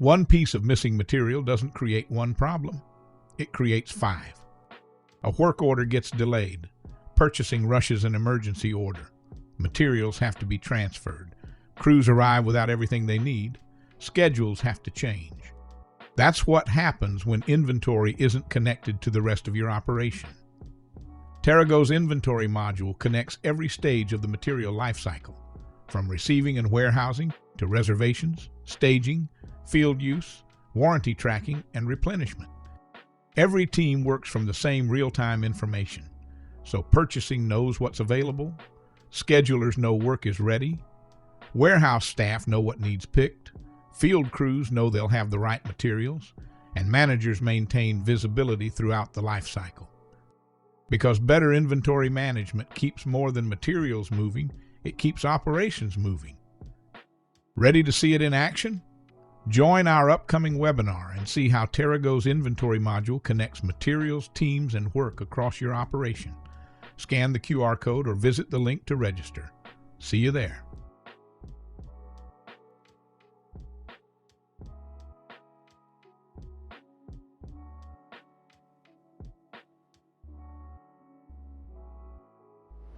One piece of missing material doesn't create one problem. It creates 5. A work order gets delayed. Purchasing rushes an emergency order. Materials have to be transferred. Crews arrive without everything they need. Schedules have to change. That's what happens when inventory isn't connected to the rest of your operation. TerraGo's Inventory Module connects every stage of the material lifecycle, from receiving and warehousing to reservations, staging, field use, warranty tracking, and replenishment. Every team works from the same real-time information, so purchasing knows what's available, schedulers know work is ready, warehouse staff know what needs picked, field crews know they'll have the right materials, and managers maintain visibility throughout the life cycle. Because better inventory management keeps more than materials moving, it keeps operations moving. Ready to see it in action? Join our upcoming webinar and see how TerraGo's Inventory Module connects materials, teams, and work across your operation. Scan the QR code or visit the link to register. See you there.